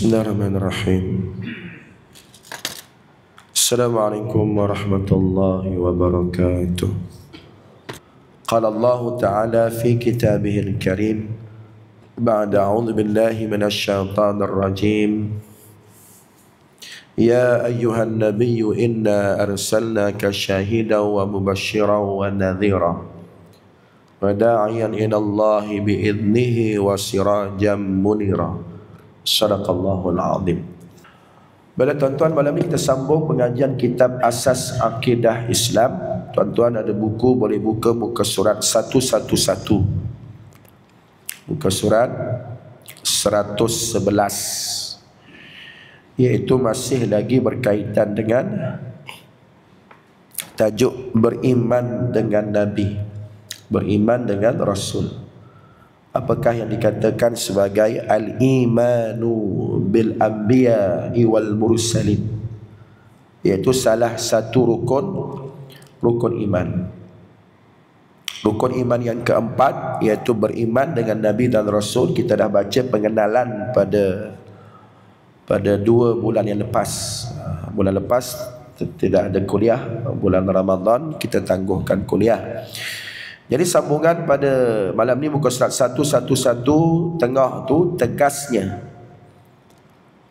Bismillahirrahmanirrahim. Assalamualaikum warahmatullahi wabarakatuh. Qala Allah Ta'ala fi kitabihil karim ba'da a'udzu billahi minasy syaithanir rajim. Ya ayyuhan nabiyyu inna arsalnaka syahidan wa mubasysyiran wa nadhira wa da'iyan ila Allah bi'idnihi wa sirajan munira. Sadaqallahul azim. Baiklah tuan-tuan, malam ni kita sambung pengajian kitab Asas Akidah Islam. Tuan-tuan ada buku, boleh buka muka surat 111. Muka surat 111. Iaitu masih lagi berkaitan dengan tajuk beriman dengan Nabi, beriman dengan Rasul. Apakah yang dikatakan sebagai al-imanu bil anbiya'i wal mursalin, iaitu salah satu rukun iman. Rukun iman yang keempat iaitu beriman dengan Nabi dan Rasul. Kita dah baca pengenalan pada 2 bulan yang lepas. Bulan lepas tidak ada kuliah, bulan Ramadan kita tangguhkan kuliah. Jadi sambungan pada malam ni muka surat 111 tengah tu tegasnya.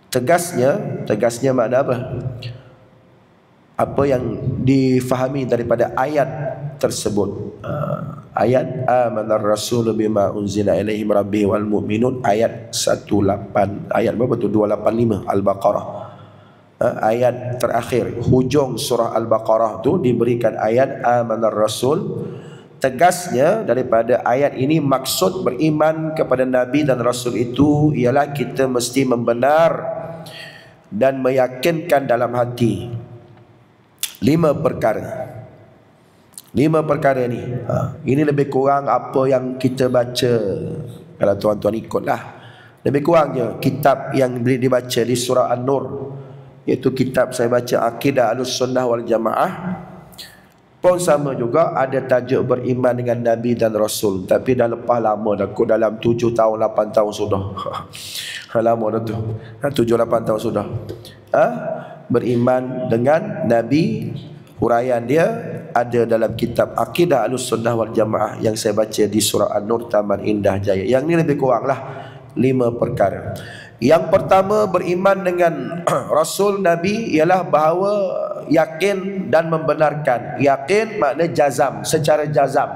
Tegasnya makna apa? Apa yang difahami daripada ayat tersebut. Ayat amanar rasul bima unzila ilaihi rabbihi wal mu'minun, ayat 18, ayat berapa tu? 285 Al-Baqarah. Ayat terakhir hujung surah Al-Baqarah tu diberikan ayat amanar rasul. Tegasnya daripada ayat ini, maksud beriman kepada Nabi dan Rasul itu ialah kita mesti membenar dan meyakinkan dalam hati 5 perkara. 5 perkara ni. Ini lebih kurang apa yang kita baca. Kalau tuan-tuan ikutlah, lebih kurang je kitab yang boleh dibaca di surah An-Nur, iaitu kitab saya baca Aqidah Ahlussunnah wal Jamaah. Pun sama juga ada tajuk beriman dengan Nabi dan Rasul. Tapi dah lepas lama dah, kot dalam 7 tahun 8 tahun sudah. Lama dah tu, 7-8 tahun sudah. Beriman dengan Nabi, huraian dia ada dalam kitab Aqidah Ahlussunnah wal Jamaah yang saya baca di surah An-Nur Taman Indah Jaya. Yang ni lebih kurang lah 5 perkara. Yang pertama, beriman dengan Rasul Nabi ialah bahawa yakin dan membenarkan. Yakin makna jazam, secara jazam.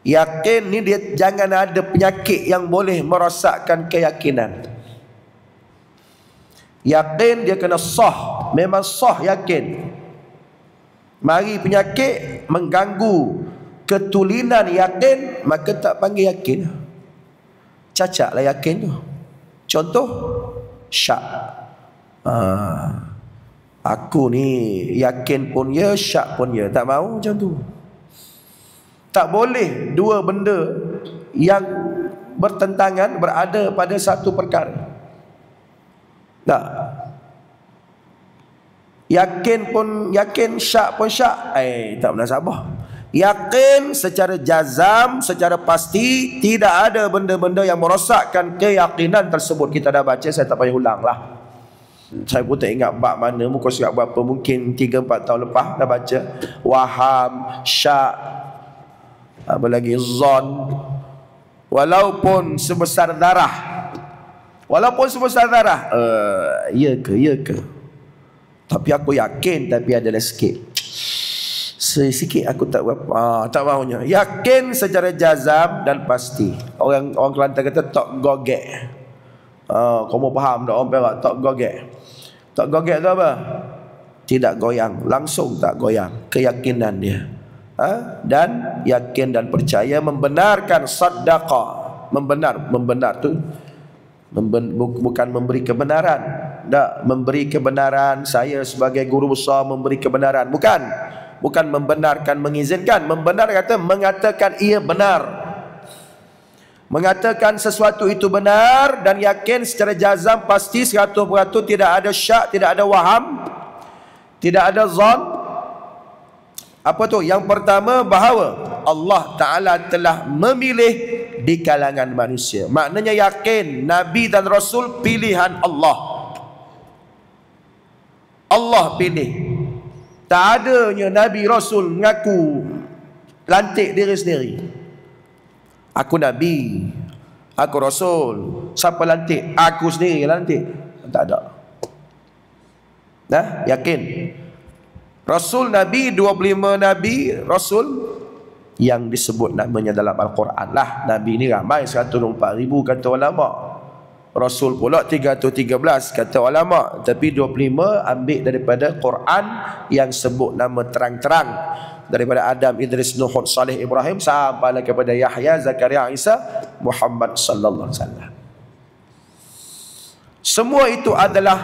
Yakin ni dia jangan ada penyakit yang boleh merosakkan keyakinan. Yakin dia kena sah, memang sah yakin. Mari penyakit mengganggu ketulinan yakin, maka tak panggil yakin. Cacatlah yakin tu. Contoh, syak. Aku ni yakin pun ya, syak pun ya. Tak mahu macam tu. Tak boleh 2 benda yang bertentangan berada pada satu perkara. Tak. Yakin pun yakin, syak pun syak. Tak munasabah. Yakin secara jazam, secara pasti, tidak ada benda-benda yang merosakkan keyakinan tersebut. Kita dah baca, saya tak payah ulang lah. Saya pun tak ingat bab mana, muka surat berapa, mungkin 3-4 tahun lepas dah baca. Waham, syak, apa lagi, zon. Walaupun sebesar darah. Walaupun sebesar darah. Ya ke? Tapi aku yakin, tapi adalah sikit. Sikit aku tak berapa. Tak mahunya. Yakin secara jazam dan pasti. Orang Kelantan kata tak gogek. Kamu faham tak orang Perak? Tak gogek. Tak gogek tu apa? Tidak goyang. Langsung tak goyang. Keyakinan dia. Dan yakin dan percaya, membenarkan sadaqah. Membenar tu bukan memberi kebenaran. Tak, memberi kebenaran. Saya sebagai guru besar memberi kebenaran. Bukan membenarkan, mengizinkan. Membenar kata mengatakan ia benar, mengatakan sesuatu itu benar dan yakin secara jazam pasti 100%, tidak ada syak, tidak ada waham, tidak ada zon. Apa tu? Yang pertama, bahawa Allah Ta'ala telah memilih di kalangan manusia. Maknanya yakin Nabi dan Rasul pilihan Allah. Allah pilih. Tak adanya Nabi Rasul mengaku lantik diri sendiri. Aku Nabi, aku Rasul. Siapa lantik? Aku sendiri lantik. Tak ada. Nah, yakin. Rasul Nabi, 25 Nabi Rasul yang disebut namanya dalam Al-Quran lah. Nabi ni ramai 124,000 kata ulama. Rasul pula 313 kata ulama. Tapi 25 ambil daripada Quran yang sebut nama terang-terang, daripada Adam, Idris, Nuh, Saleh, Ibrahim sampai kepada Yahya, Zakaria, Isa, Muhammad sallallahu alaihi wasallam. Semua itu adalah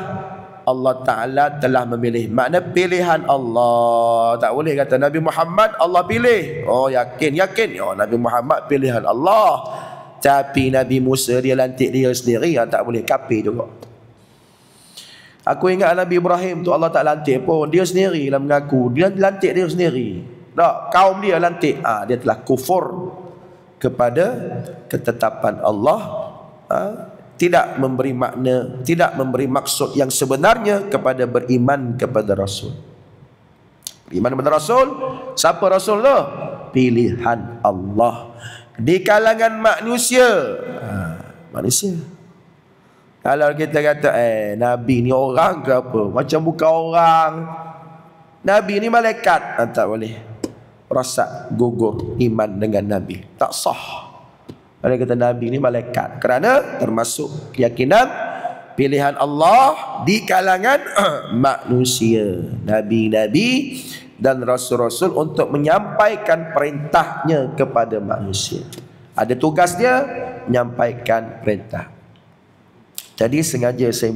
Allah Ta'ala telah memilih. Makna pilihan Allah. Tak boleh kata Nabi Muhammad Allah pilih. Oh yakin. Oh Nabi Muhammad pilihan Allah. Tapi Nabi Musa dia lantik dia sendiri. Tak boleh, kafir juga. Aku ingat Nabi Ibrahim tu Allah tak lantik pun. Dia sendiri lah mengaku. Dia lantik dia sendiri. Tak, kaum dia lantik. Dia telah kufur kepada ketetapan Allah. Tidak memberi makna, tidak memberi maksud yang sebenarnya kepada beriman kepada Rasul. Beriman kepada Rasul. Siapa Rasul tu? Pilihan Allah di kalangan manusia. Manusia. Kalau kita kata Nabi ni orang ke apa? Macam bukan orang. Nabi ni malaikat. Tak boleh. Rosak, gugur iman dengan Nabi. Tak sah. Kalau kata Nabi ni malaikat, kerana termasuk keyakinan pilihan Allah di kalangan manusia. Nabi-nabi dan rasul-rasul untuk menyampaikan perintahnya kepada manusia. Ada tugas dia menyampaikan perintah. Jadi sengaja saya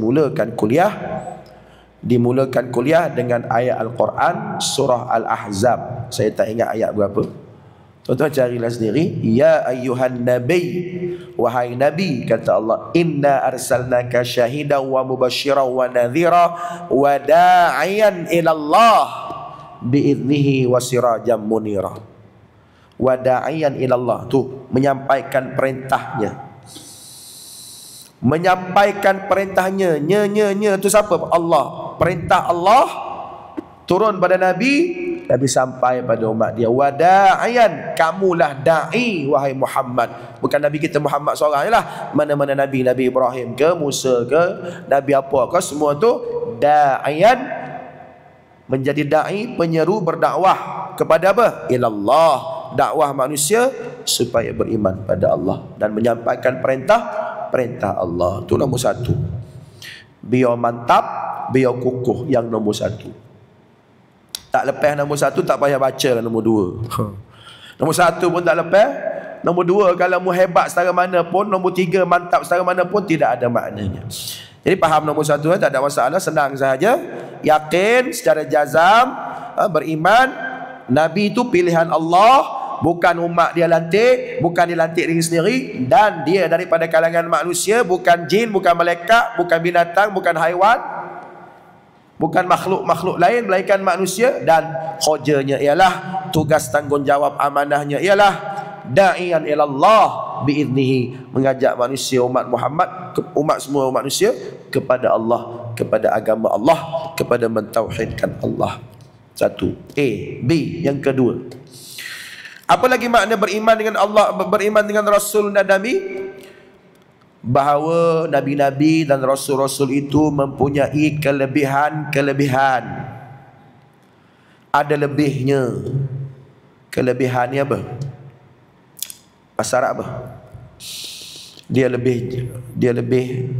dimulakan kuliah dengan ayat Al-Quran surah Al-Ahzab. Saya tak ingat ayat berapa. Tuan-tuan carilah sendiri. Ya ayyuhan nabi, wahai nabi, kata Allah, inna arsalnaka syahidan wa mubasyiran wa nadhira wa da'iyan ila Allah biiznihi wa sirajan munira. Wa da'iyan ila Allah, tu menyampaikan perintahnya. Menyampaikan perintahnya. Nya tu siapa? Allah. Perintah Allah turun pada Nabi. Nabi sampai pada umat dia. Wada'iyan, kamulah da'i wahai Muhammad. Bukan Nabi kita Muhammad seorang je lah. Mana-mana Nabi, Nabi Ibrahim ke, Musa ke, Nabi apa ke, semua tu da'iyan, menjadi da'i, penyeru berdakwah kepada apa? Ilallah, dakwah manusia supaya beriman pada Allah dan menyampaikan perintah Allah. Itu nombor satu. Biar mantap, biar kukuh, yang nombor satu. Tak lepas nombor satu, tak payah baca lah nombor dua. Nombor satu pun tak lepas. Nombor dua, kalau mu hebat setara mana pun, nombor tiga mantap setara mana pun, tidak ada maknanya. Jadi faham nombor satu, tak ada masalah, senang sahaja. Yakin secara jazam, beriman Nabi itu pilihan Allah, bukan umat dia lantik, bukan dia lantik diri sendiri, dan dia daripada kalangan manusia, bukan jin, bukan malaikat, bukan binatang, bukan haiwan, bukan makhluk-makhluk lain melainkan manusia. Dan khojanya ialah, tugas tanggungjawab amanahnya ialah da'iyan ilallah biiznihi, mengajak manusia, umat Muhammad, umat semua manusia kepada Allah, kepada agama Allah, kepada mentauhidkan Allah. Satu. B. Yang kedua, apa lagi makna beriman dengan Allah, beriman dengan Rasul dan Nabi? Bahawa nabi-nabi dan rasul-rasul itu mempunyai kelebihan. Ada lebihnya. Kelebihannya apa? Bahasa Arab apa? Dia lebih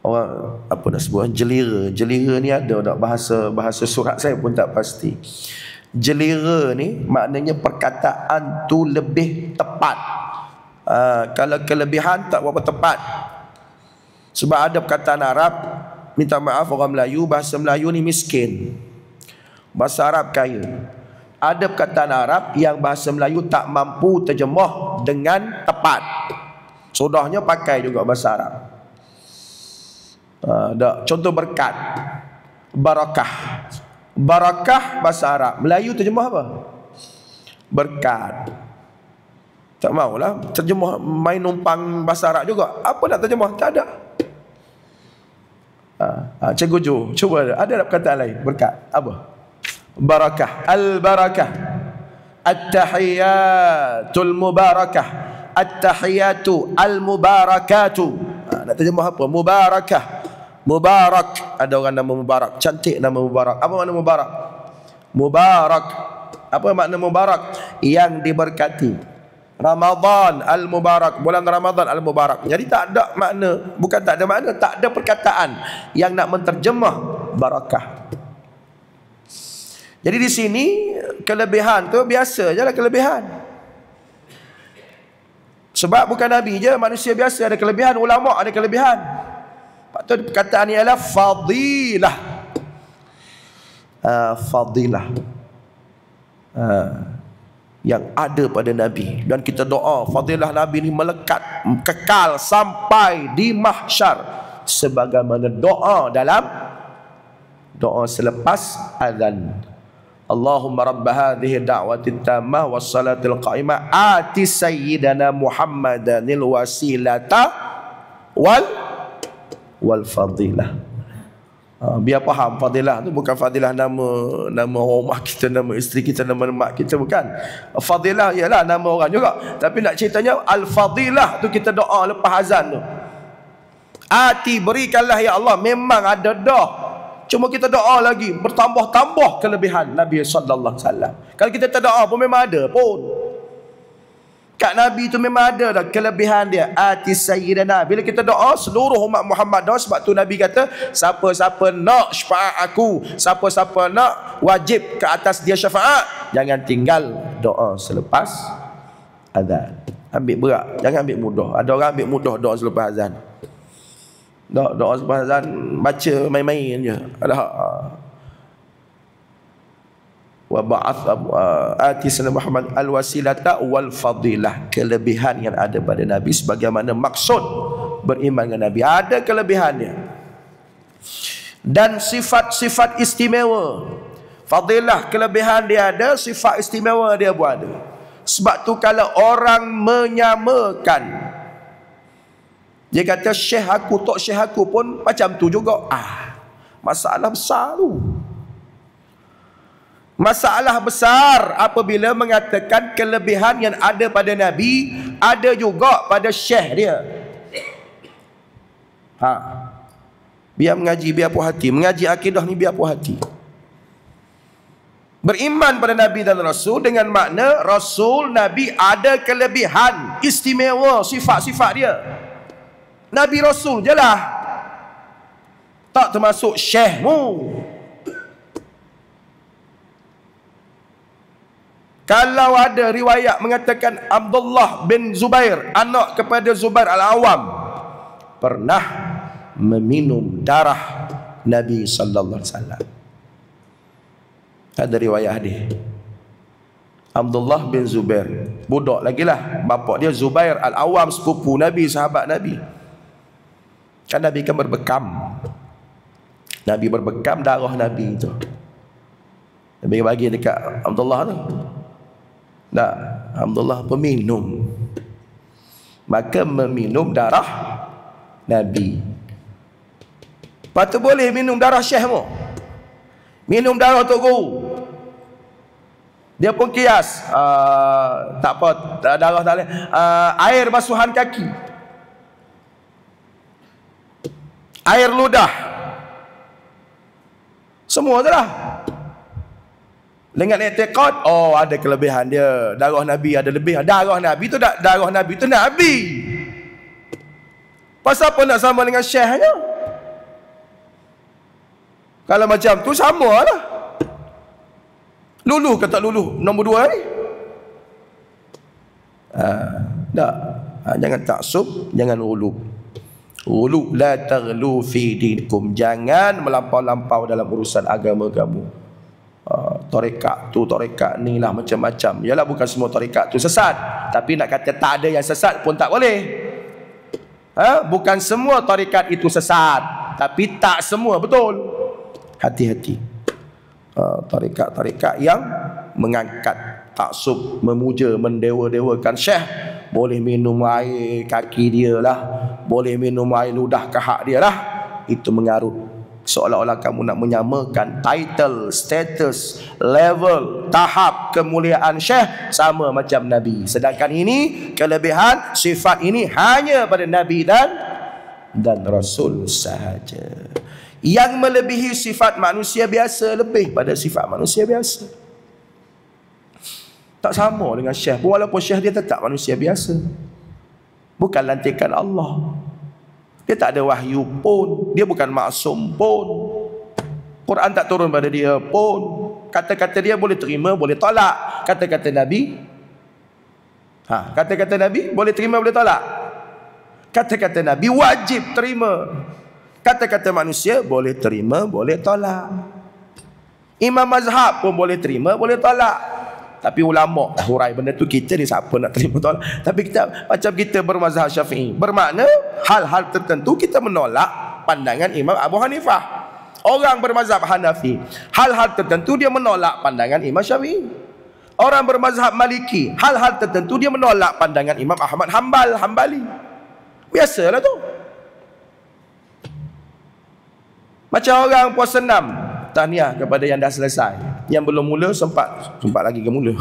orang apa nak sebut, jelira ni ada tak bahasa surat saya pun tak pasti. Jelira ni maknanya perkataan tu lebih tepat. Kalau kelebihan tak berapa tepat. Sebab ada perkataan Arab, minta maaf orang Melayu, bahasa Melayu ni miskin, bahasa Arab kaya. Ada perkataan Arab yang bahasa Melayu tak mampu terjemah dengan tepat. Sudahnya pakai juga bahasa Arab. Contoh berkat, barakah. Barakah bahasa Arab, Melayu terjemah apa? Berkat. Tak maulah terjemah main numpang bahasa Arab juga. Apa nak terjemah? Tak ada. Cikgu Jo, cuba ada perkataan lain berkat. Apa? Barakah. Al-barakah. At-tahiyatul mubarakah. At-tahiyatu al-mubarakatu. Nak terjemah apa? Mubarakah. Mubarak. Ada orang nama Mubarak. Cantik nama Mubarak. Apa makna Mubarak? Mubarak. Apa makna Mubarak? Yang diberkati. Ramadan al-Mubarak, bulan Ramadan al-Mubarak. Jadi tak ada makna, bukan tak ada makna, tak ada perkataan yang nak menterjemah barakah. Jadi di sini kelebihan tu biasa je lah kelebihan. Sebab bukan Nabi je, manusia biasa ada kelebihan, ulama ada kelebihan. Lepas tu perkataan ni adalah fadilah. Fadilah. Yang ada pada Nabi. Dan kita doa fadilah Nabi ni melekat, kekal sampai di mahsyar, sebagaimana doa dalam doa selepas azan. Allahumma rabb hadhihi da'wati tammah was salatil qa'imah ati sayyidana Muhammadanil wasilata wal fadilah. Biar faham fadilah tu bukan fadilah nama rumah kita, nama isteri kita, nama mak kita, bukan. Fadilah ialah nama orang juga, tapi nak ceritanya al-fadilah tu kita doa lepas azan tu. Ati berikanlah ya Allah, memang ada dah, cuma kita doa lagi bertambah-tambah kelebihan Nabi sallallahu alaihi wasallam. Kalau kita tak doa pun memang ada pun. Kat Nabi tu memang ada dah kelebihan dia. Ati sayyidana. Bila kita doa, seluruh umat Muhammad doa. Sebab tu Nabi kata, siapa-siapa nak syafaat aku, siapa-siapa nak wajib ke atas dia syafaat, jangan tinggal doa selepas azan. Ambil berat, jangan ambil mudah. Ada orang ambil mudah doa selepas azan. Doa selepas azan baca main-main je. Wa ba'ath ati sayyidina Muhammad al-wasilata wal fadilah. Kelebihan yang ada pada Nabi sebagaimana maksud beriman dengan Nabi. Ada kelebihannya dan sifat-sifat istimewa. Fadilah, kelebihan dia ada, sifat istimewa dia pun ada. Sebab tu kalau orang menyamakan, dia kata syekh aku, tok syekh aku pun macam tu juga, masalah besar tu. Masalah besar apabila mengatakan kelebihan yang ada pada Nabi ada juga pada syekh dia. Biar mengaji, biar puas hati. Mengaji akidah ni biar puas hati. Beriman pada Nabi dan Rasul dengan makna Rasul, Nabi ada kelebihan istimewa, sifat-sifat dia. Nabi Rasul je lah, tak termasuk syekhmu. Kalau ada riwayat mengatakan Abdullah bin Zubair, anak kepada Zubair Al-Awwam, pernah meminum darah Nabi sallallahu alaihi wasallam. Ada riwayat hadis. Abdullah bin Zubair, budak lagi lah, bapak dia Zubair Al-Awwam, sepupu Nabi, sahabat Nabi. Kan Nabi kan berbekam. Nabi berbekam darah Nabi itu. Nabi bagi dekat Abdullah tu. Tak, Abdullah peminum, maka meminum darah Nabi. Lepas tu boleh minum darah syekhmu, minum darah tok guru. Dia pun kias, tak apa, darah tak boleh, air basuhan kaki, air ludah, semua tu lah. Dengan i'tiqad, ada kelebihan dia. Darah Nabi ada lebih. Darah Nabi tu Nabi. Pasal apa nak sama dengan syekhnya? Kalau macam tu sama lah. Lulu ke tak lulu? Nombor 2 ni. Tak. Jangan taksub, jangan ulu. Ulu la taghlu fi dinikum. Jangan melampau-lampau dalam urusan agama kamu. Tarekat tu, tarekat ni lah, macam-macam. Yalah, bukan semua tarekat tu sesat, tapi nak kata tak ada yang sesat pun tak boleh. Bukan semua tarekat itu sesat, tapi tak semua betul. Hati-hati. Tarekat-tarekat yang mengangkat taksub, memuja, mendewa-dewakan syekh, boleh minum air kaki dia lah, boleh minum air ludah kahak dia lah. Itu mengarut. Seolah-olah kamu nak menyamakan title, status, level, tahap kemuliaan syekh sama macam Nabi. Sedangkan ini kelebihan sifat ini hanya pada Nabi dan Rasul sahaja. Yang melebihi sifat manusia biasa lebih pada sifat manusia biasa. Tak sama dengan syekh, walaupun syekh dia tetap manusia biasa. Bukan lantikan Allah. Dia tak ada wahyu pun, dia bukan maksum pun, Quran tak turun pada dia pun. Kata-kata dia boleh terima, boleh tolak. Kata-kata Nabi, kata-kata Nabi boleh terima, boleh tolak. Kata-kata Nabi wajib terima. Kata-kata manusia boleh terima, boleh tolak. Imam mazhab pun boleh terima, boleh tolak. Tapi ulama hurai benda tu, kita ni siapa nak terima tolak. Tapi kita macam kita bermazhab Syafi'i, bermakna hal-hal tertentu kita menolak pandangan Imam Abu Hanifah. Orang bermazhab Hanafi, hal-hal tertentu dia menolak pandangan Imam Syafi'i. Orang bermazhab Maliki, hal-hal tertentu dia menolak pandangan Imam Ahmad Hambali. Biasalah tu. Macam orang puasa 6, tahniah kepada yang dah selesai. Yang belum mula sempat lagi ke mula.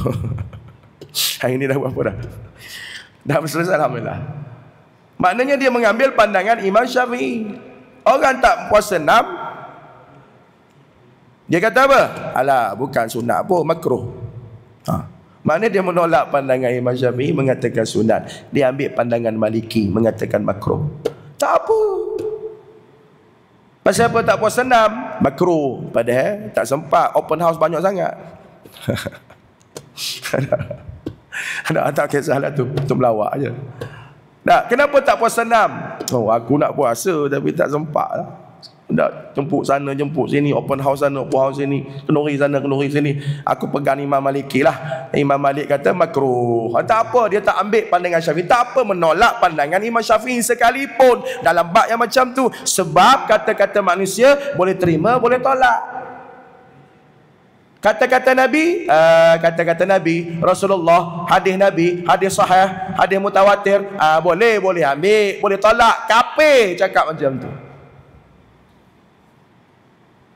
Hari ni dah buat apa dah? Dah selesai alhamdulillah. Maknanya dia mengambil pandangan Imam Syafi'i. Orang tak puasa 6, dia kata apa? Alah, bukan sunat pun, makruh. Maknanya dia menolak pandangan Imam Syafi'i, mengatakan sunat. Dia ambil pandangan Maliki, mengatakan makruh. Tak apa. Pasal apa tak puasa 6? Makruh. Padahal tak sempat, open house banyak sangat. Tak kisahlah tu, untuk melawak je. Nah, kenapa tak puasa 6? Oh, aku nak puasa tapi tak sempat lah. Nak jemput sana, jemput sini, open house sana, open house sini, kenduri sana, kenduri sini. Aku pegang Imam Maliki lah. Imam Malik kata makruh. Tak apa, dia tak ambil pandangan Syafi'i. Tak apa menolak pandangan Imam Syafi'i sekalipun dalam bab yang macam tu. Sebab kata-kata manusia boleh terima, boleh tolak. Kata-kata Nabi, Rasulullah, hadis sahih, hadis mutawatir, boleh ambil, boleh tolak. Kafir cakap macam tu.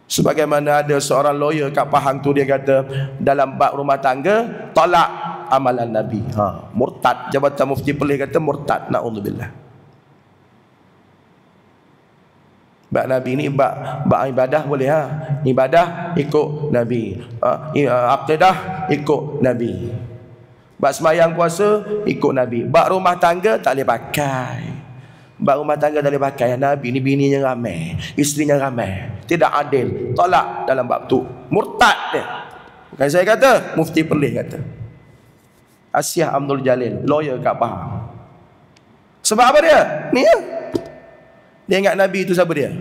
Sebagaimana ada seorang lawyer kat Pahang tu, dia kata dalam bab rumah tangga tolak amalan Nabi. Murtad. Jabatan Mufti Perlis kata murtad, naudzubillah. Bab Nabi ni bab ibadah boleh ibadah ikut Nabi, akidah ikut Nabi, bab sembahyang puasa ikut Nabi. Bab rumah tangga tak boleh pakai. Bab rumah tangga tak boleh pakai. Nabi ni bininya ramai, isterinya ramai, tidak adil, tolak dalam bab tu. Murtad dia. Bukan saya kata, Mufti Perlis kata. Asyah Abdul Jalil, lawyer kat Pahang. Sebab apa dia? Ni ya. Dia ingat Nabi itu siapa dia?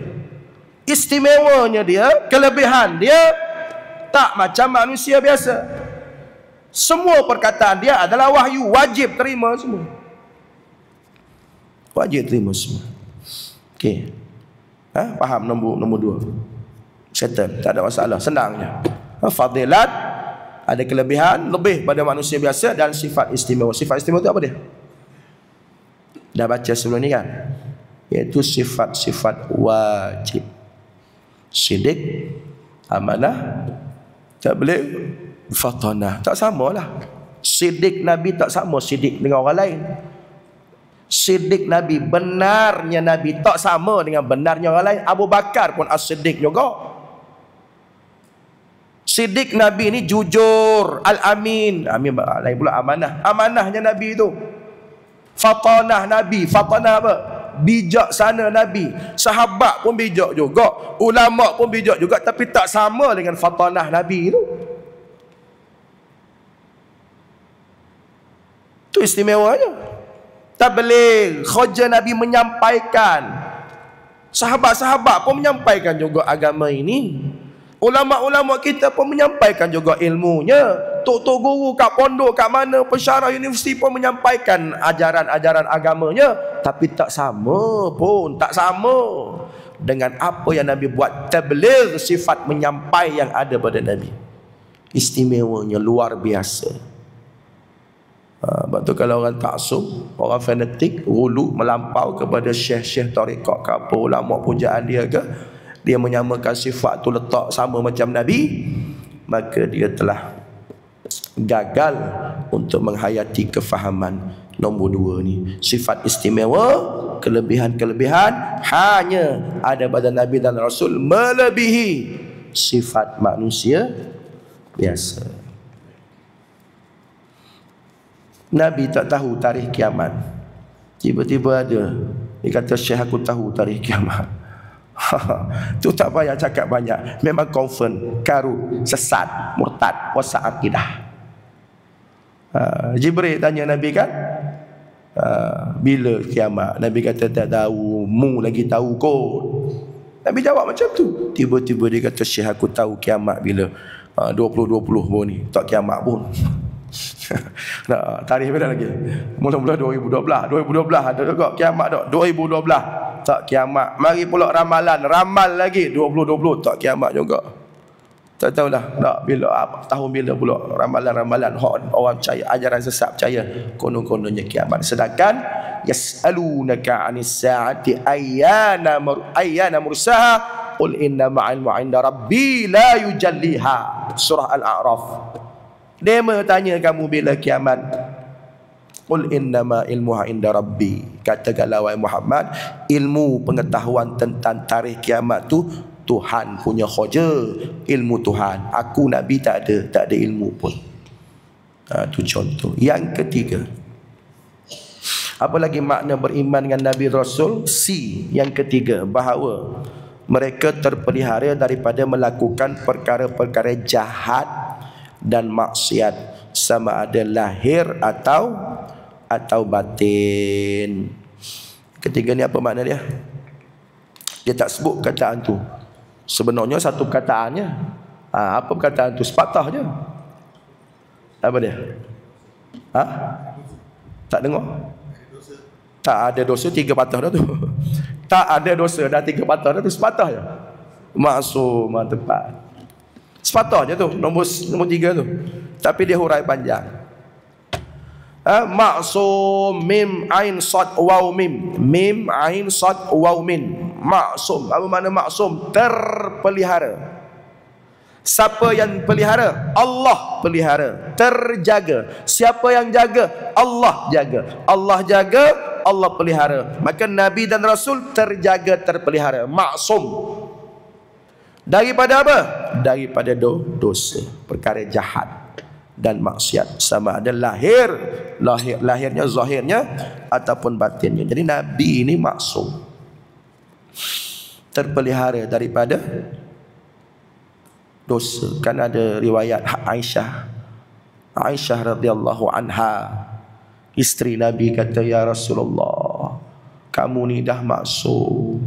Istimewanya dia, kelebihan dia tak macam manusia biasa. Semua perkataan dia adalah wahyu, wajib terima semua. Wajib terima semua. Okey. Faham nombor 2. Settle, tak ada masalah, senangnya. Fadilat, ada kelebihan lebih pada manusia biasa, dan sifat istimewa. Sifat istimewa itu apa dia? Dah baca sebelum ni kan? Iaitu sifat-sifat wajib. Sidik, amanah, tabligh, fatanah. Tak samalah. Sidik Nabi tak sama sidik dengan orang lain. Sidik Nabi, benarnya Nabi tak sama dengan benarnya orang lain. Abu Bakar pun as-siddiq juga. Sidik Nabi ni jujur, al-amin. Amin lain pula amanah. Amanahnya Nabi tu. Fatanah Nabi. Fatanah apa? Bijaksana Nabi. Sahabat pun bijak juga, ulama pun bijak juga, tapi tak sama dengan fatanah Nabi tu. Tu istimewanya. Tabligh, kharaja Nabi menyampaikan. Sahabat-sahabat pun menyampaikan juga agama ini. Ulama-ulama kita pun menyampaikan juga ilmunya. Tok-tok guru kat pondok, kat mana, pensyarah universiti pun menyampaikan ajaran-ajaran agamanya. Tapi tak sama pun, tak sama dengan apa yang Nabi buat. Tabligh, sifat menyampai yang ada pada Nabi. Istimewanya luar biasa. Sebab tu kalau orang taksub, orang fanatik, gulu, melampau kepada syekh-syekh tarekat ke apa, ulama pujaan dia ke, dia menyamakan sifat tu letak sama macam Nabi, maka dia telah gagal untuk menghayati kefahaman nombor 2 ni. Sifat istimewa, kelebihan-kelebihan hanya ada pada Nabi dan Rasul, melebihi sifat manusia biasa. Nabi tak tahu tarikh kiamat. Tiba-tiba ada, dia kata, Syekh aku tahu tarikh kiamat. Tu tak payah cakap banyak, memang confirm, karut, sesat, murtad, rosak akidah. Jibril tanya Nabi kan, bila kiamat? Nabi kata tak tahu, mu lagi tahu kot. Nabi jawab macam tu. Tiba-tiba dia kata, Syekh aku tahu kiamat bila. 2020 pun ni tak kiamat pun. Nah, tarikh bila lagi? Mula-mula 2012 ada juga kiamat tak? 2012 tak kiamat. Mari pula ramalan, ramal lagi 2020 tak kiamat juga. Tak tahulah tak bila tahun bila pula ramalan-ramalan orang percaya ajaran sesat percaya konon-kononnya kiamat. Sedangkan yas'alunaka 'anis sa'ati ayyana mursaha qul inna ma'al 'inda rabbi la yujalliha. Surah Al-A'raf. Dia bertanya kamu bila kiamat. Qul innama ilmuha inda rabbi. Katakanlah wahai Muhammad, ilmu pengetahuan tentang tarikh kiamat tu Tuhan punya khoja, ilmu Tuhan. Aku Nabi tak ada ilmu pun. Tu contoh. Yang ketiga, apa lagi makna beriman dengan Nabi Rasul? Yang ketiga, bahawa mereka terpelihara daripada melakukan perkara-perkara jahat dan maksiat, sama ada lahir atau batin. Ketiga ni apa makna dia? Dia tak sebut kataan tu. Sebenarnya satu perkataannya. Apa perkataan tu? Sepatah je. Apa dia? Tak dengar? Tak ada dosa, 3 patah dah tu. Tak ada dosa dah 3 patah dah tu, sepatah je. Maksum, tepat. Sepatah je tu, nombor 3 tu. Tapi dia hurai panjang. Maksum, mim, ain, sad, waw, mim. Mim, ain, sad, waw, min. Maksum. Apa makna maksum? Terpelihara. Siapa yang pelihara? Allah pelihara. Terjaga. Siapa yang jaga? Allah jaga. Allah jaga, Allah pelihara. Maka Nabi dan Rasul terjaga, terpelihara. Maksum. Daripada apa? Daripada dosa, perkara jahat dan maksiat, sama ada lahirnya, zahirnya ataupun batinnya. Jadi Nabi ini maksum, terpelihara daripada dosa. Kan ada riwayat Aisyah radhiyallahu anha, isteri Nabi, kata, ya Rasulullah, kamu ni dah maksum,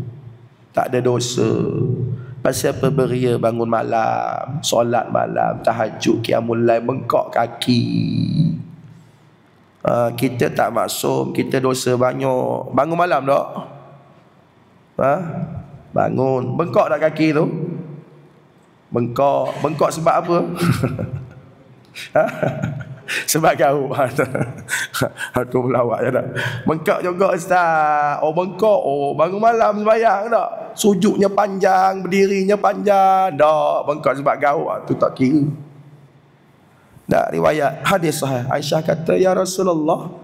tak ada dosa. Pasal apa beria bangun malam, solat malam, tahajud, qiyamul lail, bengkok kaki. Kita tak maksum, kita dosa banyak. Bangun malam tak? Bangun, bengkok tak kaki tu? Bengkok sebab apa? Sebab kau tu melawak je tak? Bengkok juga ustaz. Bengkok, bangun malam sembahyang tak? Sujudnya panjang, berdirinya panjang tak? Bengkok sebab kau, tu tak kira. Tak, riwayat hadis sahih. Aisyah kata, ya Rasulullah,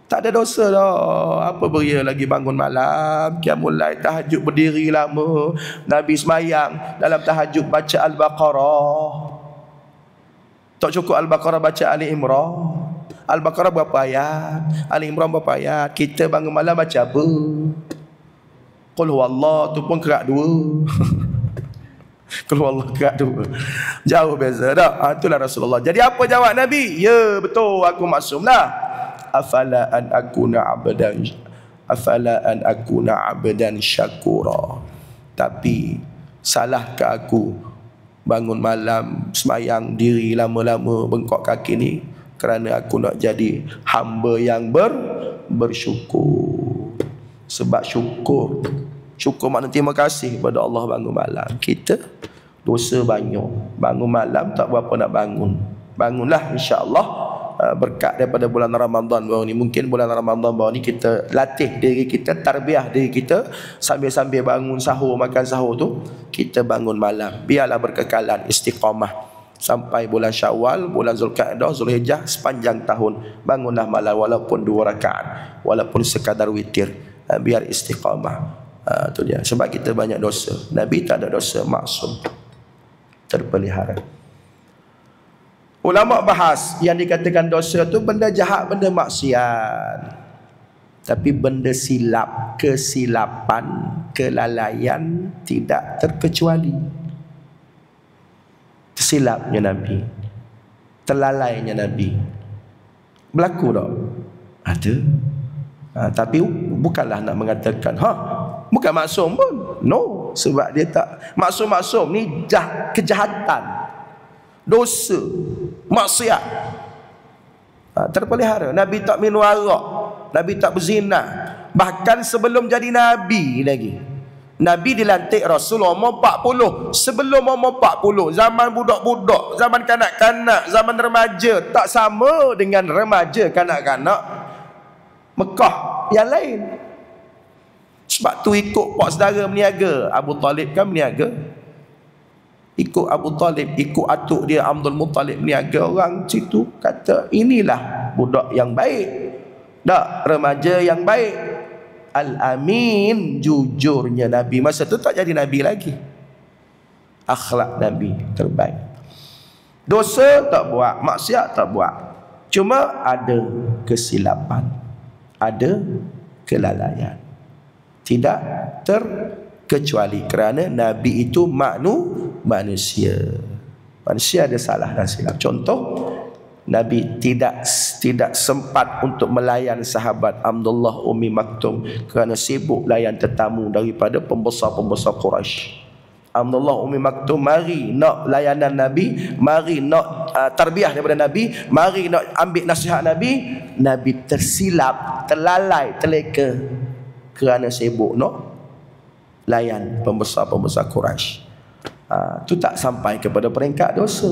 tak ada dosa dah. Apa beria lagi bangun malam, qiyamul lail, tahajud, berdiri lama. Nabi sembahyang dalam tahajud baca Al-Baqarah. Tak cukup Al-Baqarah, baca Ali Imran. Al-Baqarah berapa ayat, Ali Imran berapa ayat. Kita bangun malam baca apa? Qul huwallah, tu pun kerak 2. Qul huwallah kerak 2. Jauh beza tak? Itulah Rasulullah. Jadi apa jawab Nabi? Ya betul, aku maksum lah. Afala an akuna abdan syakura. Tapi salahkah aku bangun malam, semayang diri lama-lama, bengkok kaki ni kerana aku nak jadi hamba yang bersyukur. Sebab syukur makna terima kasih kepada Allah bangun malam. Kita dosa banyak, bangun malam tak berapa nak bangun. Bangunlah insya-Allah. berkat daripada bulan Ramadan baru ni. Mungkin bulan Ramadan baru ni kita latih diri kita, tarbiyah diri kita, sambil-sambil bangun sahur, makan sahur tu kita bangun malam. Biarlah berkekalan istiqamah sampai bulan Syawal, bulan Zulkaidah, Zulhijjah, sepanjang tahun bangunlah malam walaupun 2 rakaat, walaupun sekadar witir, biar istiqamah. Tu dia. Sebab kita banyak dosa. Nabi tak ada dosa, maksum, terpelihara. Ulama bahas yang dikatakan dosa tu benda jahat, benda maksiat. Tapi benda silap, kesilapan, kelalaian tidak terkecuali. Silapnya Nabi, terlalainya Nabi, berlaku tak? Ada. Tapi bukanlah nak mengatakan bukan maksum pun. No, sebab dia tak maksum-maksum ni kejahatan, dosa, maksiat, terpelihara. Nabi tak minum arak, Nabi tak berzina. Bahkan sebelum jadi Nabi lagi, Nabi dilantik Rasul umur 40. Sebelum umur 40, zaman budak-budak, zaman kanak-kanak, zaman remaja, tak sama dengan remaja kanak-kanak Mekah yang lain. Sebab tu ikut pak saudara berniaga. Abu Talib kan berniaga. Ikut Abu Talib, ikut atuk dia Abdul Muttalib berniaga. Orang situ kata inilah budak yang baik, tak remaja yang baik. Al-Amin, jujurnya Nabi. Masa tu tak jadi Nabi lagi. Akhlak Nabi terbaik. Dosa tak buat, maksiat tak buat. Cuma ada kesilapan, ada kelalaian. Tidak terkecuali kerana Nabi itu manusia. Manusia ada salah dan silap. Contoh, Nabi tidak sempat untuk melayan sahabat Abdullah Ummi Maktum kerana sibuk layan tetamu daripada pembesar-pembesar Quraisy. Abdullah Ummi Maktum mari nak layanan Nabi, mari nak tarbiyah daripada Nabi, mari nak ambil nasihat Nabi. Nabi tersilap, terlalai, terleka kerana sibuk nak layan pembesar-pembesar Quraisy. Itu tak sampai kepada peringkat dosa.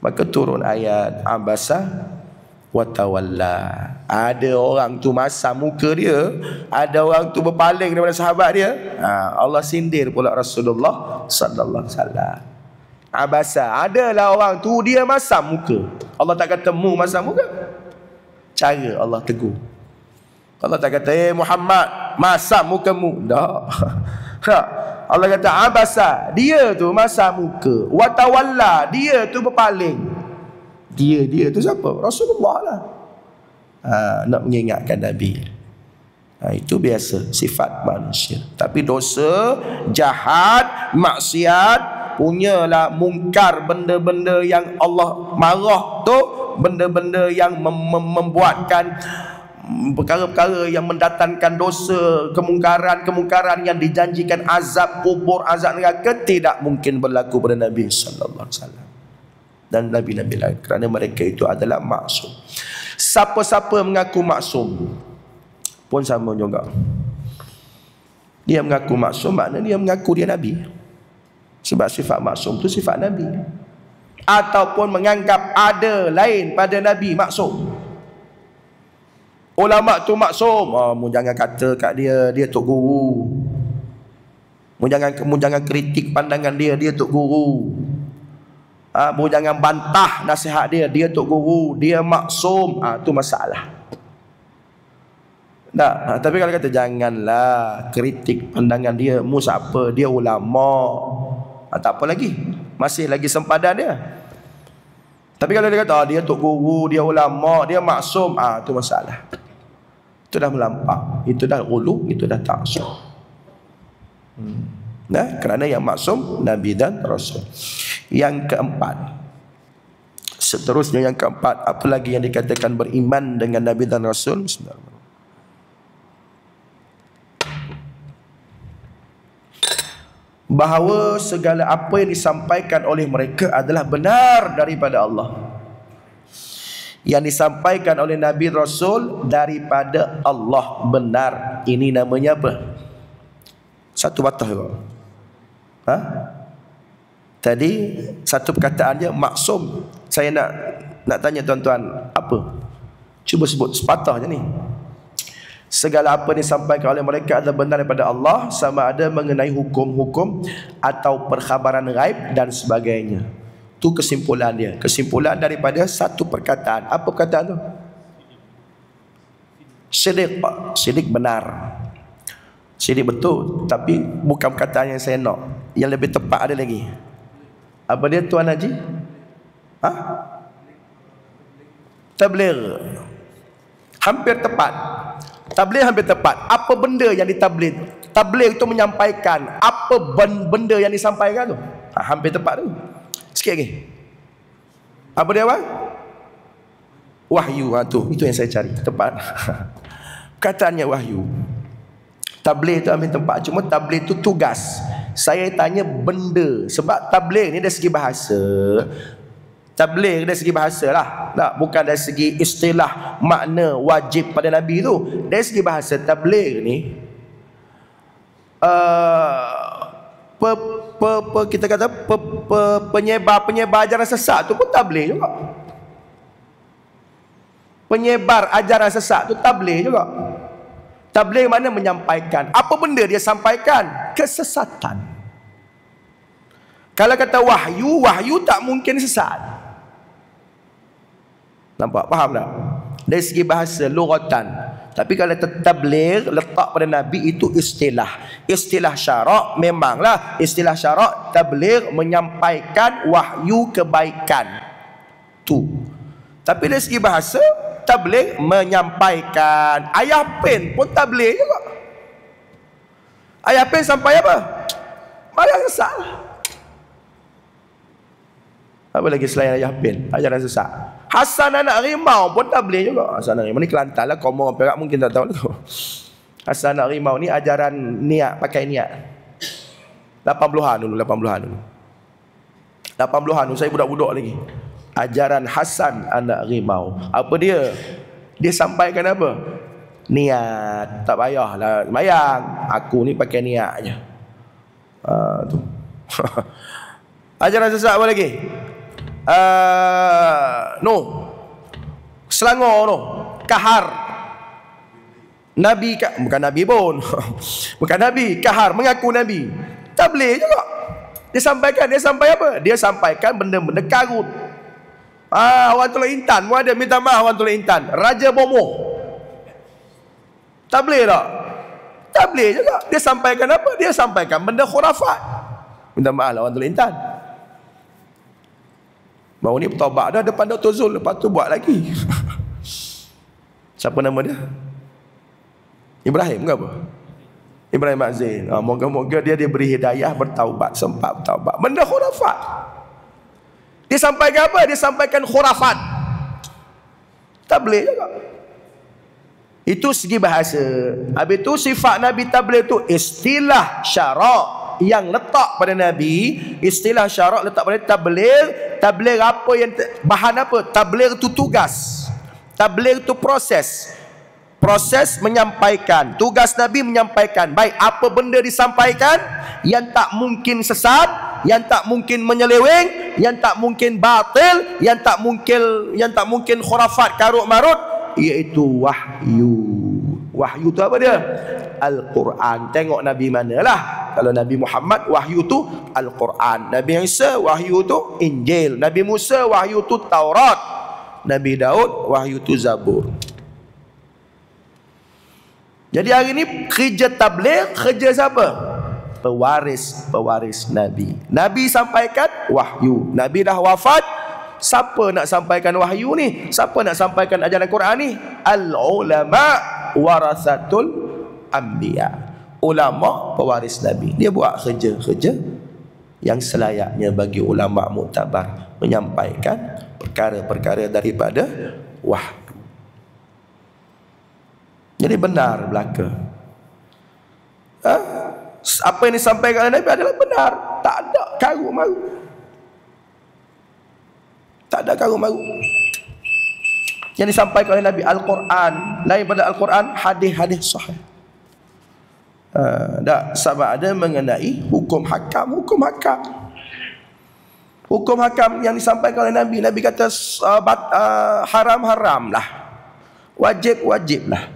Maka turun ayat abasa wa tawalla. Ada orang tu masam muka dia, ada orang tu berpaling daripada sahabat dia. Allah sindir pula Rasulullah sallallahu alaihi wasallam. Abasa, adalah orang tu dia masam muka. Allah tak kata mu masam muka. Cara Allah tegur. Allah tak kata Muhammad masam mukamu. Tak. Allah kata abasa, dia tu masam muka. Wa tawalla, dia tu berpaling. Dia tu siapa? Rasulullah lah. Nak mengingatkan Nabi. Itu biasa sifat manusia. Tapi dosa, jahat, maksiat, punyalah mungkar, benda-benda yang Allah marah tu, benda-benda yang membuatkan perkara-perkara yang mendatangkan dosa, kemungkaran yang dijanjikan azab kubur, azab neraka, tidak mungkin berlaku pada Nabi sallallahu alaihi wasallam dan nabi-nabi lain, kerana mereka itu adalah maksum. Siapa-siapa mengaku maksum pun sama juga. Dia mengaku maksum, maknanya dia mengaku dia Nabi. Sebab sifat maksum itu sifat Nabi. Ataupun menganggap ada lain pada Nabi maksum. Ulama tu maksum, mu jangan kata kat dia tok guru. Mu jangan kritik pandangan dia tok guru. Mu jangan bantah nasihat dia tok guru, dia maksum. Tu masalah. Tak, tapi kalau kata janganlah kritik pandangan dia, mu siapa? Dia ulama. Tak apa lagi. Masih lagi sempadan dia. Tapi kalau dia kata dia tok guru, dia ulama, dia maksum, tu masalah. Itu dah melampau, itu dah ulu, itu dah ta'asub. Kerana yang maksum Nabi dan Rasul. Yang keempat, seterusnya yang keempat, apa lagi yang dikatakan beriman dengan Nabi dan Rasul? Bahawa segala apa yang disampaikan oleh mereka adalah benar daripada Allah. Yang disampaikan oleh Nabi Rasul daripada Allah benar. Ini namanya apa? Satu batah juga. Tadi satu perkataan dia maksum, Saya nak tanya tuan-tuan, apa? Cuba sebut sepatahnya ni. Segala apa yang disampaikan oleh mereka adalah benar daripada Allah, sama ada mengenai hukum-hukum atau perkhabaran ghaib dan sebagainya. Itu kesimpulan dia. Kesimpulan daripada satu perkataan. Apa perkataan tu? Syirik, Pak. Syirik benar. Syirik betul, tapi bukan perkataan yang saya nak. Yang lebih tepat ada lagi. Apa dia, Tuan Haji? Tabligh. Hampir tepat. Tabligh hampir tepat. Apa benda yang ditabligh? Tabligh itu menyampaikan apa benda yang disampaikan tu. Hampir tepat tu. Sikit lagi. Apa dia, Bang? Wahyu. Tu, itu yang saya cari. Tepat. Kataannya wahyu. Tabligh itu ambil tempat. Cuma tabligh itu tugas. Saya tanya benda. Sebab tabligh ni dari segi bahasa. Tabligh dari segi bahasa lah. Tak, bukan dari segi istilah makna wajib pada Nabi tu. Dari segi bahasa, tabligh ni kita kata penyebar ajaran sesat tu pun tabligh juga. Penyebar ajaran sesat tu tabligh juga. Tabligh mana menyampaikan. Apa benda dia sampaikan? Kesesatan. Kalau kata wahyu, wahyu tak mungkin sesat. Nampak? Faham tak? Dari segi bahasa, lughatan. Tapi kalau tabligh, letak pada Nabi itu istilah. Istilah syarak, memanglah istilah syarak, tabligh menyampaikan wahyu kebaikan. Tu. Tapi dari segi bahasa, tabligh menyampaikan. Ayah pen pun tabligh juga. Ayah pen sampai apa? Bayang sesat. Apa lagi selain ayah pen? Ajaran sesat. Hasan anak rimau pun tabligh juga. Hasan anak rimau ni Kelantan lah. Kau orang Perak mungkin tak tahu tu. Hasan anak rimau ni ajaran niat, pakai niat. 80-an dulu. 80-an dulu saya budak-budak lagi. Ajaran Hasan anak rimau. Apa dia? Dia sampaikan apa? Niat. Tak payahlah sembahyang. Aku ni pakai niat je. Tu. Ajaran sesat apa lagi? Selangor tu. Kahar. Nabi, bukan Nabi pun. Bukan Nabi. Kahar, mengaku Nabi. Tabligh juga. Dia sampaikan apa? Dia sampaikan benda-benda karut. Orang Tolak Intan pun ada minta maaf. Orang Tolak Intan, Raja Bomoh. Tabligh tak? Tabligh juga. Dia sampaikan apa? Dia sampaikan benda khurafat. Minta maaf lah orang Tolak Intan. Baru ni bertaubat dah depan Dr. Zul. Lepas tu buat lagi. Siapa nama dia? Ibrahim ke apa? Ibrahim Azin. Moga-moga dia diberi hidayah bertaubat. Sempat bertaubat. Benda khurafat. Dia sampaikan apa? Dia sampaikan khurafat. Tabligh juga. Itu segi bahasa. Habis itu sifat Nabi tabligh itu istilah syarak yang letak pada Nabi. Istilah syarak letak pada tabligh. Tabligh apa yang bahan apa? Tabligh itu tugas. Tabligh itu proses. Proses menyampaikan. Tugas Nabi menyampaikan. Baik, apa benda disampaikan yang tak mungkin sesat, yang tak mungkin menyeleweng, yang tak mungkin batil, yang tak mungkin khurafat karut marut, iaitu wahyu. Wahyu tu apa dia? Al-Quran. Tengok Nabi manalah. Kalau Nabi Muhammad, wahyu tu Al-Quran. Nabi Isa, wahyu tu Injil. Nabi Musa, wahyu tu Taurat. Nabi Daud, wahyu tu Zabur. Jadi hari ni kerja tabligh, kerja siapa? Pewaris Nabi. Nabi sampaikan wahyu. Nabi dah wafat. Siapa nak sampaikan wahyu ni? Siapa nak sampaikan ajaran Quran ni? Al-ulama warasatul anbiya. Ulama pewaris Nabi. Dia buat kerja-kerja yang selayaknya bagi ulama muktabar, menyampaikan perkara-perkara daripada wahyu. Jadi benar belaka. Apa yang disampaikan oleh Nabi adalah benar. Tak ada karut marut. Tak ada karut marut. Yang disampaikan oleh Nabi Al-Quran, lain pada Al-Quran hadis-hadis sahih. Tak, sama ada mengenai hukum hakam. Hukum hakam yang disampaikan oleh Nabi, Nabi kata haram-haram lah, wajib-wajib lah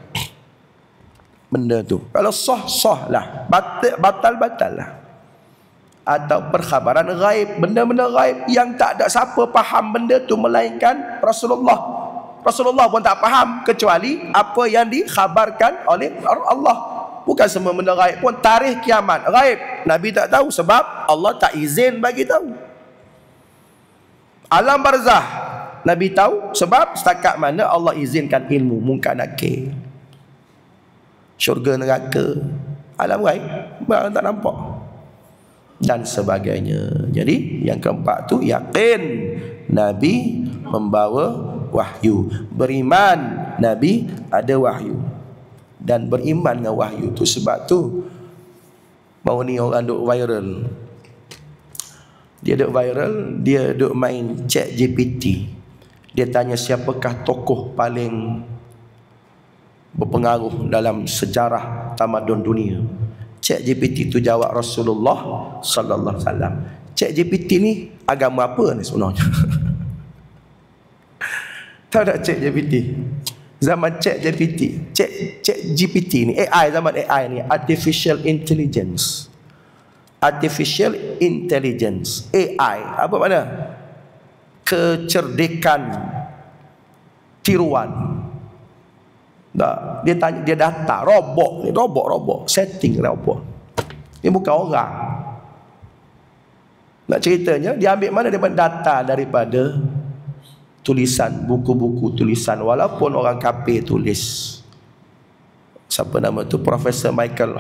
benda tu. Kalau sah lah, batal lah. Atau perkhabaran ghaib, benda-benda ghaib yang tak ada siapa faham benda tu melainkan Rasulullah. Rasulullah pun tak faham kecuali apa yang dikhabarkan oleh Allah. Bukan semua benda ghaib pun. Tarikh kiamat ghaib, Nabi tak tahu sebab Allah tak izin bagi tahu. Alam barzah Nabi tahu sebab setakat mana Allah izinkan ilmu mungkar nakir. Syurga neraka, alam ghaib barang tak nampak dan sebagainya. Jadi yang keempat tu, yakin Nabi membawa wahyu, beriman Nabi ada wahyu, dan beriman dengan wahyu tu. Sebab tu baru ni orang duk viral, dia duk main chat GPT. Dia tanya siapakah tokoh paling berpengaruh dalam sejarah tamadun dunia. Chat GPT tu jawab Rasulullah sallallahu alaihi wasallam. Chat GPT ni agama apa ni sebenarnya? Tahu tak Chat GPT? Zaman Chat GPT, Chat GPT ni AI, zaman AI ni, artificial intelligence. Artificial intelligence, AI, apa makna? Kecerdikan tiruan. Tak, dia tanya, dia data robot setting robot. Dia bukan orang. Nak ceritanya dia ambil mana daripada data daripada tulisan, buku-buku tulisan, walaupun orang kafir tulis. Siapa nama tu? Profesor Michael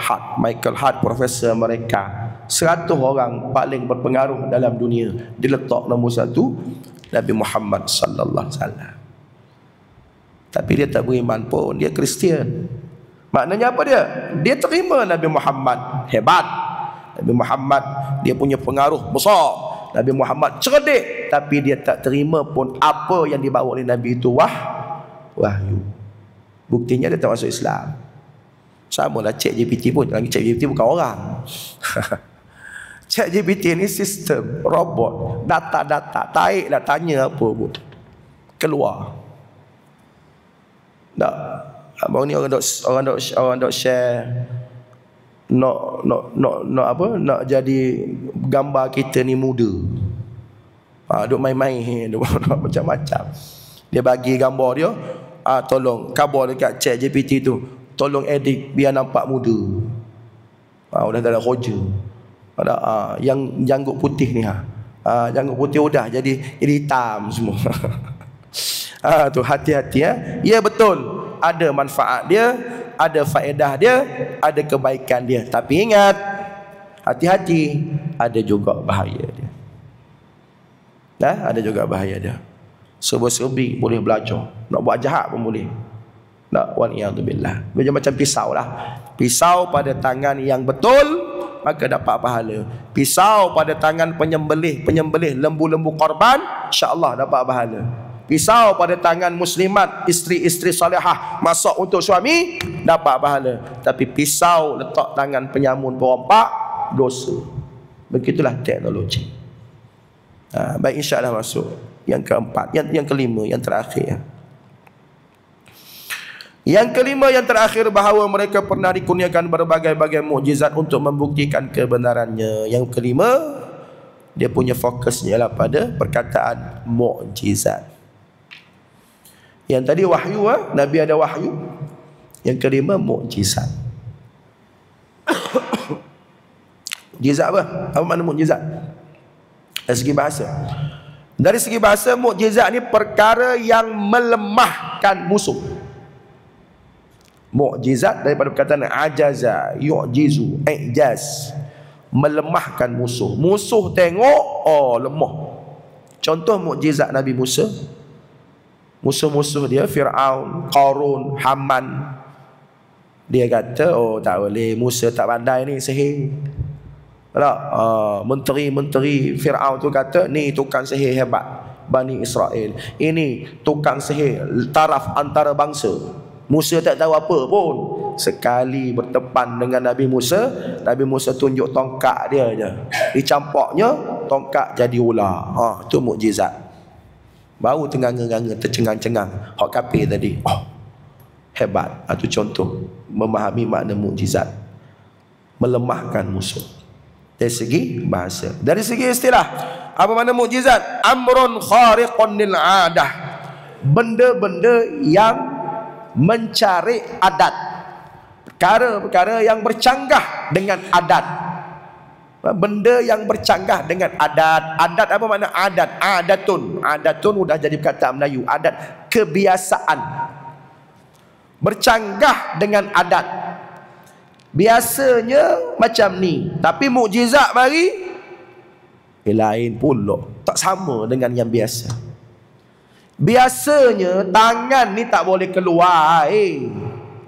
Hart, profesor mereka. 100 orang paling berpengaruh dalam dunia, diletak nombor 1 Nabi Muhammad sallallahu alaihi wasallam. Tapi dia tak beriman pun, dia Kristian. Maknanya apa dia? Dia terima Nabi Muhammad hebat. Nabi Muhammad dia punya pengaruh besar. Nabi Muhammad cerdik, tapi dia tak terima pun apa yang dibawa oleh Nabi itu wahyu. Buktinya dia tak masuk Islam. Sama lah Chat GPT pun. Lagi Chat GPT bukan orang. Chat GPT ni sistem robot, data-data, taiklah tanya apa pun keluar. Tak, abang ni orang dok share nak jadi gambar kita ni muda. Duk main-main, duk macam-macam. Dia bagi gambar dia, tolong khabar dekat Chat GPT tu, tolong edit biar nampak muda. Udah tak ada hoja. Ada yang janggut putih ni janggut putih udah jadi hitam semua. Tu hati-hati ya. Ya betul, ada manfaat dia, ada faedah dia, ada kebaikan dia. Tapi ingat, hati-hati, ada juga bahaya dia. Ada juga bahaya dia. Serba-serbi boleh belajar, nak buat jahat pun boleh. Tak, waliyadzubillah. Macam pisau lah. Pisau pada tangan yang betul, maka dapat pahala. Pisau pada tangan penyembelih lembu-lembu korban, insya-Allah dapat pahala. Pisau pada tangan muslimat, isteri-isteri salihah, masak untuk suami, dapat pahala. Tapi pisau letak tangan penyamun perompak, dosa. Begitulah teknologi. Baik, insya-Allah masuk yang keempat, yang kelima, yang terakhir. Yang kelima, yang terakhir, bahawa mereka pernah dikurniakan berbagai-bagai mukjizat untuk membuktikan kebenarannya. Yang kelima, dia punya fokusnya ialah pada perkataan mukjizat. Yang tadi wahyu, Nabi ada wahyu. Yang kelima, mukjizat. Mukjizat apa? Apa makna mukjizat? Dari segi bahasa. Dari segi bahasa, mukjizat ni perkara yang melemahkan musuh. Mukjizat daripada perkataan ajaza, yu'jizu, ijaz, melemahkan musuh. Musuh tengok, lemah. Contoh mukjizat Nabi Musa. Musuh-musuh dia, Fir'aun, Qarun, Haman, dia kata, tak boleh, Musa tak pandai ni, sihir. Menteri-menteri Fir'aun tu kata, ni tukang sihir hebat, Bani Israel. Ini tukang sihir taraf antara bangsa. Musa tak tahu apa pun. Sekali bertepan dengan Nabi Musa, Nabi Musa tunjuk tongkat dia je, dicampaknya tongkat jadi ular. Itu mukjizat. Baru tenganga-nganga tercengang-cengang hak kafir tadi. Hebat. Itu contoh memahami makna mukjizat. Melemahkan musuh. Dari segi bahasa. Dari segi istilah, apa makna mukjizat? Amrun khariqun lil 'adah. Benda-benda yang mencari adat. Perkara-perkara yang bercanggah dengan adat. Benda yang bercanggah dengan adat. Adat apa makna adat? Adatun. Adatun sudah jadi perkataan Melayu. Adat, kebiasaan. Bercanggah dengan adat. Biasanya macam ni, tapi mukjizat mari lain pula, tak sama dengan yang biasa. Biasanya tangan ni tak boleh keluar air.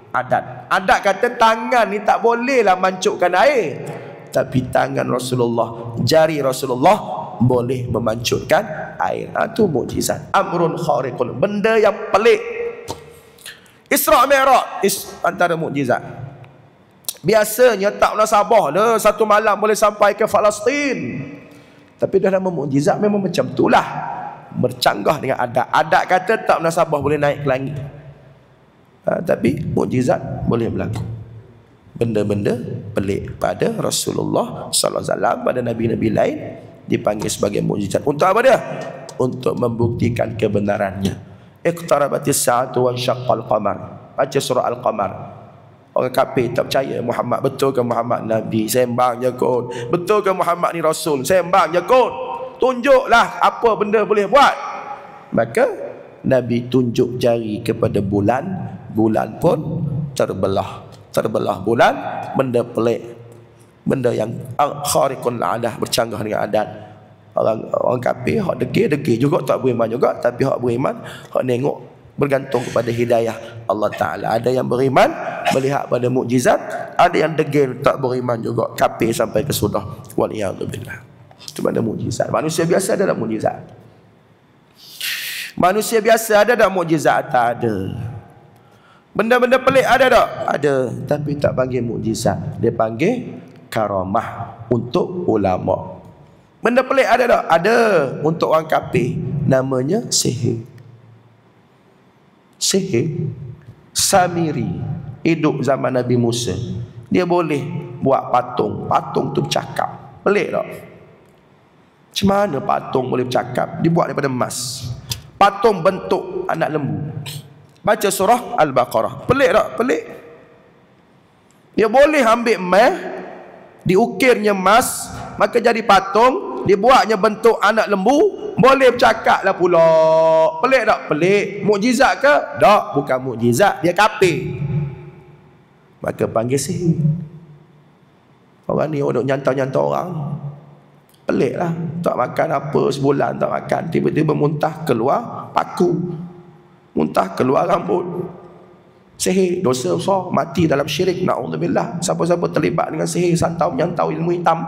Adat kata tangan ni tak bolehlah mancukkan air. Tapi tangan Rasulullah, jari Rasulullah boleh memancutkan air. Itu mukjizat. Amrun khariqun, benda yang pelik. Isra' Mi'raj antara mukjizat. Biasanya tak munasabah dah satu malam boleh sampai ke Palestin. Tapi dalam mukjizat memang macam itulah. Bercanggah dengan adat. Adat kata tak munasabah boleh naik ke langit. Tapi mukjizat boleh berlaku. Benda-benda pelik pada Rasulullah sallallahu alaihi wasallam, pada nabi-nabi lain dipanggil sebagai mukjizat. Untuk apa dia? Untuk membuktikan kebenarannya. Iqtarabatis sa'atu wa syaqqal qamar. Baca surah Al-Qamar. Orang kafir tak percaya Muhammad. Betul ke Muhammad Nabi? Sembang je kot. Betul ke Muhammad ni Rasul? Sembang je kot. Tunjuklah apa benda boleh buat. Maka Nabi tunjuk jari kepada bulan. Bulan pun terbelah. Terbelah bulan. Benda pelik. Benda yang khariqun la'adah, bercanggah dengan adat. Orang kafir hak degil juga tak beriman juga. Tapi hak beriman, hak nengok, bergantung kepada hidayah Allah Ta'ala. Ada yang beriman melihat pada mukjizat, ada yang degil tak beriman juga, kafir sampai ke sudah. Waliyadzubillah. Itu mana mukjizat. Manusia biasa ada tak mukjizat? Manusia biasa ada tak mukjizat? Tak ada. Benda-benda pelik ada tak? Ada. Tapi tak panggil mukjizat. Dia panggil karamah untuk ulama. Benda pelik ada tak? Ada. Untuk orang kafir namanya sihir. Sihir. Samiri hidup zaman Nabi Musa. Dia boleh buat patung. Patung tu bercakap. Pelik tak? Macam mana patung boleh bercakap? Dibuat daripada emas. Patung bentuk anak lembu. Baca surah Al-Baqarah. Pelik tak? Pelik. Dia boleh ambil emas, diukirnya emas, maka jadi patung, dibuatnya bentuk anak lembu, boleh bercakap lah pula. Pelik tak? Pelik. Mukjizat ke? Tak, bukan mukjizat. Dia kafir. Maka panggil sihir. Orang ni duduk nyantau-nyantau orang. Pelik lah. Tak makan apa sebulan, tak makan. Tiba-tiba muntah keluar paku. Muntah keluar rambut. Sihir, dosa besar, mati dalam syirik. Na'udzubillah. Siapa-siapa terlibat dengan sihir, santau menyantau ilmu hitam.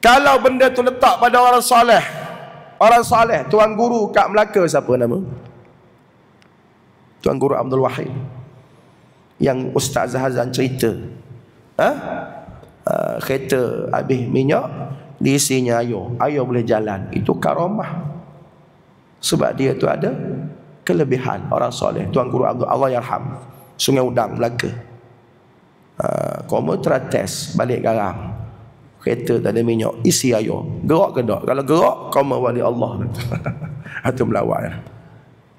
Kalau benda tu letak pada orang soleh, tuan guru kat Melaka siapa nama? Tuan guru Abdul Wahid, yang Ustaz Hazan cerita, kereta habis minyak, diisinya air boleh jalan. Itu karamah. Sebab dia tu ada kelebihan. Orang soleh, tuan guru Abdul, Allah yarham, Sungai Udang, Melaka. Koma terates balik garam, kereta tak ada minyak, isi air, gerak ke tak? Kalau gerak, koma wali Allah. Itu melawat.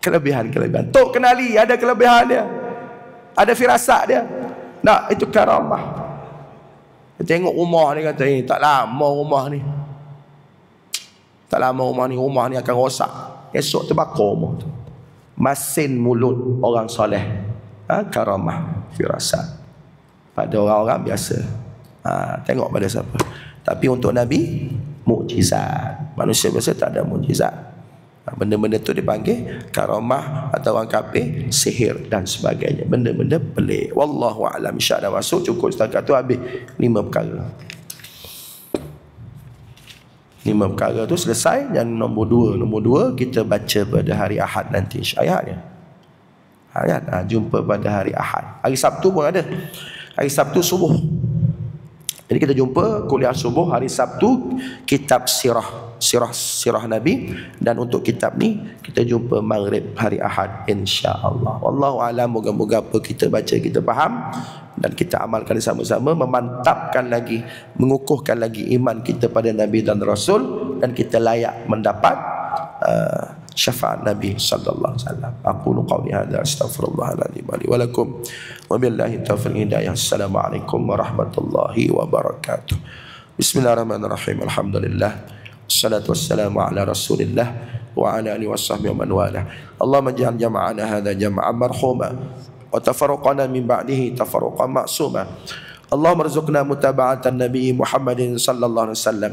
Kelebihan. Tok kenali ada kelebihan dia, ada firasat dia. Nah, itu karamah. Tengok rumah ni, kata tak lama rumah ni. Tak lama rumah ni akan rosak. Esok terbakar rumah tu. Masin mulut orang soleh. Karamah, firasat pada orang-orang biasa. Tengok pada siapa. Tapi untuk Nabi, mukjizat. Manusia biasa tak ada mukjizat. Benda-benda tu dipanggil karamah, atau orang kafir sihir dan sebagainya. Benda-benda pelik. Wallahu a'lam. InsyaAllah masuk cukup setakat tu, habis 5 perkara. 5 perkara tu selesai. Dan nombor 2 kita baca pada hari Ahad nanti. Ayatnya. Jumpa pada hari Ahad. Hari Sabtu pun ada. Hari Sabtu subuh. Jadi kita jumpa kuliah subuh hari Sabtu, kitab sirah Nabi, dan untuk kitab ni kita jumpa maghrib hari Ahad insya-Allah. Wallahu a'lam. Moga-moga apa kita baca kita faham dan kita amalkan sama-sama, memantapkan lagi, mengukuhkan lagi iman kita pada Nabi dan Rasul, dan kita layak mendapat syafaat Nabi sallallahu alaihi wasallam. Aqulu qawli hadza astaghfirullahaladzim li wa lakum wa billahi taufiq hidayah. Assalamualaikum warahmatullahi wabarakatuh. Bismillahirrahmanirrahim. Alhamdulillah wassalatu wassalamu ala Rasulillah wa ala alihi washabbihi wa man wala. Allahumma ij'al jama'ana hadza jam'an marhuma wa tafarraqana min ba'dihi tafarruqan ma'suma. Allahumma arzuqna mutaba'atan Nabi Muhammadin sallallahu alaihi wasallam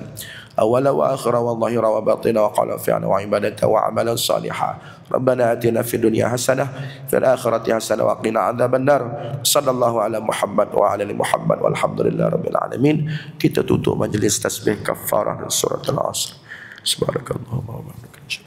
awala wa akhira wa zahira wa batina wa qala fi'na wa ibadata wa amalan salihah. Rabbana atina fid dunya hasanah fil akhirati hasanah wa qina adzaban nar. Sallallahu ala Muhammad wa ala ali Muhammad walhamdulillahi rabbil alamin. Kita tutup majlis tasbih kafarah dan surat al-asr. Subhanakallahumma wa bihamdika.